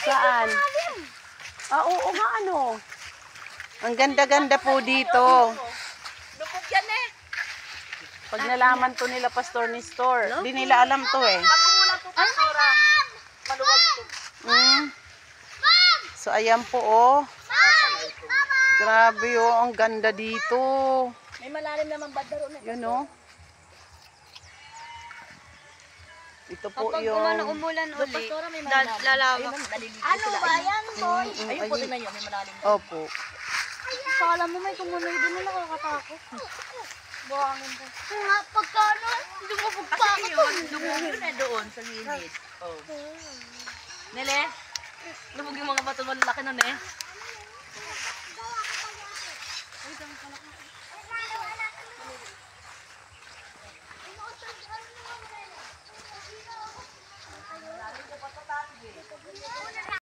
Saan? Ah, oo nga ano. Ang ganda-ganda po dito. Lupog yan eh. Pag nalaman to nila Pastor Nestor, di nila alam to eh. Pag kumulang po pastora, maluwag to. So ayan po oh. Grabe oh, ang ganda dito. May malalim naman bandaro na. Yun oh. Ito po Kapag yung... umulan uli, Pastora, may malalim. lalawak. Ano ba yan, boy? Mm, Ayun po, tingnan nyo, may malalim. Opo. Kala mo may tumuloy din na nakakatakot. Buhangin ka. Nga, pagkano? Lumubog pa ako doon. Lumubog na doon sa gilid. Oh. Nele, lumubog yung mga bato malalaki nun eh.